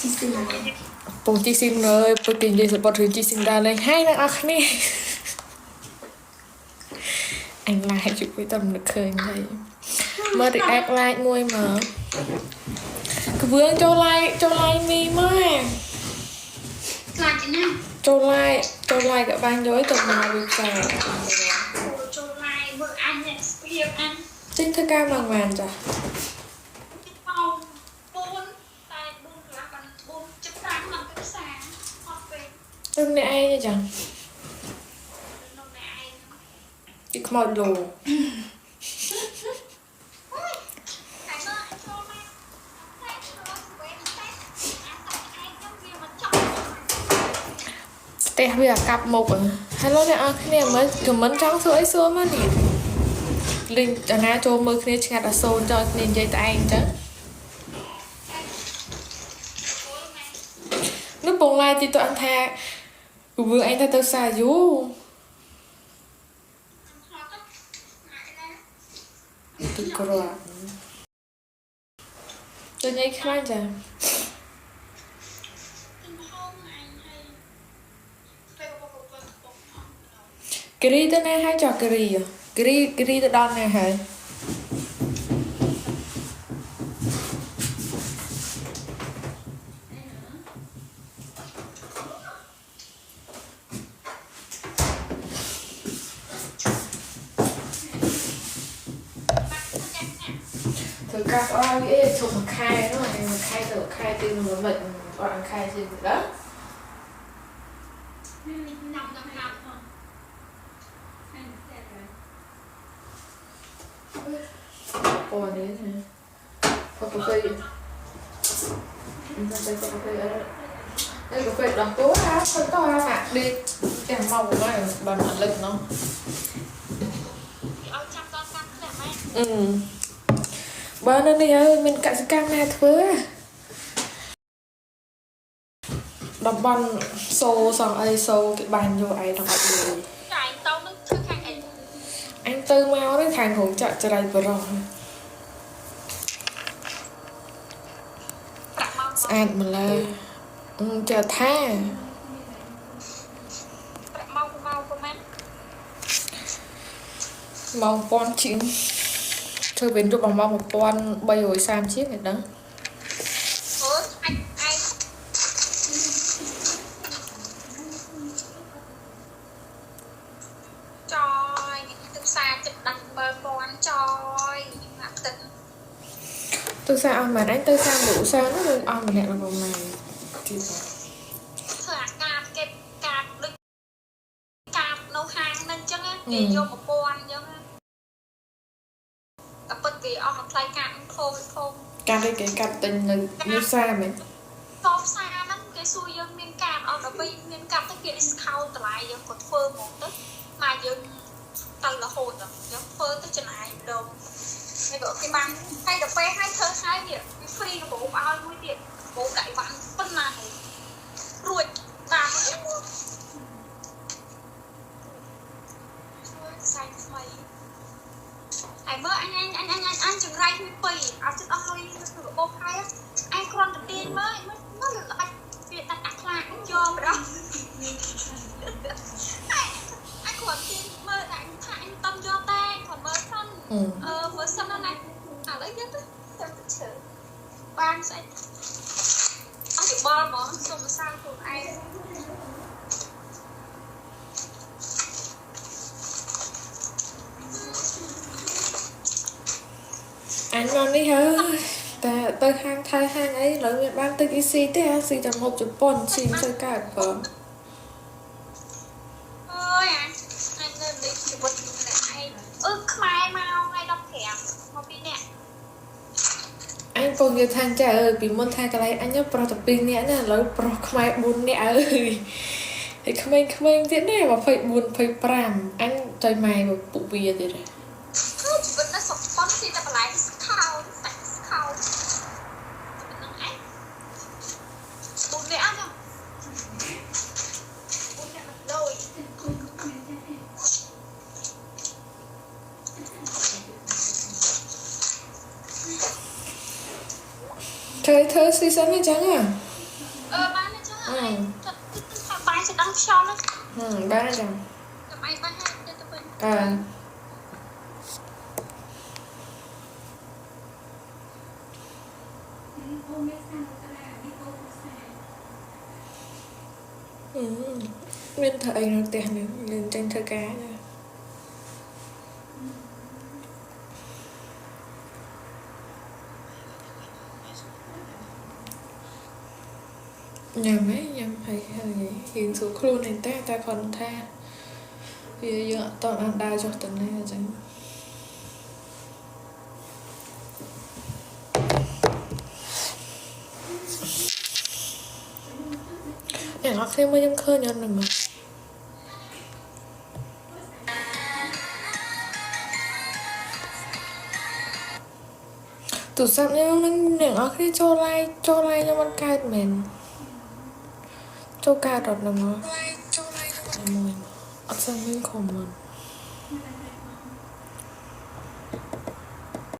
ជីស៊ីមពងជីស៊ីមលើពុទ្ធនិយាយសបត់ឬជីស៊ីមដែរលេងហើយអ្នកនរគ្នាអញឡាយជួយតែមិនឃើញហើយមើល react like មួយមើលក្បឿងចូល like មីមកខ្លាចណាស់ចូល like ក៏បានយកទៅមកវាចាចូល like មើលអញអ្នកស្ពៀបអញចេញធ្វើការមកបានចា4តែ4កន្លះបាន4ចិត្ត5មកទៅផ្សារអត់ពេកទៅអ្នកឯងចានៅអ្នកឯងទីខ្មោចលោផ្ទះវាអាកាប់មុខហើយលោកអ្នកអរគ្នាមើលខមមិនចង់សួរអីសួរមកនេះលេងអាណាចូលមើលគ្នាឆ្ងាត់អាសូនចោលគ្នានិយាយតែឯងចឹងនោះបងឡាយទីទៅអញថាព្រោះឯងទៅសាយូទីក្រៅទៅញ៉ៃខ្លាំងចាគិរីទៅណាហើយចោះគិរីទៅដល់ណាហើយធ្វើការអស់វាជុំមួយខែនោះមួយខែទៅខែទី1មិនអត់ខែទៀតដល់អូនេះណាផកកាហ្វេមិនទៅផកកាហ្វេអីកាហ្វេដល់ទូហ่าទៅទៅហ่าឌីចាំមកមកបានអត់លឹកនោះឲ្យចាំដល់តាមផ្ទះម៉ែបើនៅនេះហើយមានកសិកម្មណាធ្វើតំបន់សូសងអីសូគេបានយកឯងដល់អត់លុយចាយទៅនឹងធ្វើខាងអីអញទៅមកនេះខាងក្រុងចាក់ចរៃបរោះស្អាតម្ល៉េះចាថាមកប្រហែលម៉ោង1000ជាងធ្វើវិញរូបម៉ោង1330ជាងឯដឹងអូអញចយទឹកសាចិត្តដាក់7000ចយណាក់ទឹកទៅសាអស់មែនអញទៅសាលូសានោះនឹងអស់ម្នាក់របស់ម៉ែទីធ្វើអាការគេកាបដូចកាបនៅហាងហ្នឹងអញ្ចឹងគេយក1000អញ្ចឹងតែពិតគេអស់ថ្លៃកាបធំកាត់គេកាត់ទិញនៅនេះសាមែនតបផ្សារហ្នឹងគេសួរយើងមានកាបអត់ដល់ពេលមានកាបទៅគេ discount តម្លៃយើងក៏ធ្វើហ្មងទៅមកយើងទៅរហូតយើងធ្វើទៅចំណាយដងនេះក៏គេបានហើយដល់ពេលឲ្យធ្វើហើយវា free កាបូបឲ្យមួយទៀតកាបូបដាក់វ៉ាន់ប៉ុណ្ណារួចតាមសាច់ថ្មីហើយមើលអញចង្រៃមួយពីរអត់ចិត្តអស់លុយទៅកាបូបហើយអញគ្រាន់តែទាញមើលមើលបាច់វាដាក់អាខ្លាយកម្ដងអញគ្រាន់ទាញមើលដាក់ថាអញតំយកតែគ្រាន់មើលសិនមើលសិនណាឥឡូវយើងទៅឈើបានស្អីអត់បល់ហ្មងសុំសាងខ្លួនឯងអញមកនេះហើយតែទៅហាងថៃហាងអីឡើយមានបានទឹកអ៊ីស៊ីទេអាស៊ីតែមកជប៉ុនស៊ីមិនទៅកើតផងអើយអញនៅនេះជីវិតម្នាក់ឯងខ្មែរមកថ្ងៃ15មកពីនេះអញពងនិយាយថាចាពីមុនថាកន្លែងអញប្រុសតែ2នាក់ណាឥឡូវប្រុសខ្មែរ4នាក់ហើយក្មេងទៀតណា24 25អញទៅម៉ែពួកវាទៀតជីវិតនៅសុខប៉ុនស៊ីតែបន្លែស្ខោតែស្ខោនឹងឯង4នាក់អញ្ចឹង4នាក់មកដូចធ្វើស៊ីសិនអញ្ចឹង បានទេចាថាបាយស្ដាំខ្យល់ណា បានចាំ តែបាយបានហើយទៅវិញ មានធ្វើអីនៅផ្ទះនេះយើងចេញធ្វើការញ៉ាំហើយយើងសួរខ្លួនឯងតែគាត់ថាវាយើងអត់តបានដើរចុះទៅណាអញ្ចឹងយ៉ាងអត់គ្នាមកខ្ញុំឃើញអត់ហ្នឹងមកទូរស័ព្ទខ្ញុំនឹងអ្នកអរគ្នាចូល live ខ្ញុំអត់កើតមែនចូលកើតអត់ហ្នឹងមកមួយអត់សឹងមានខមមិន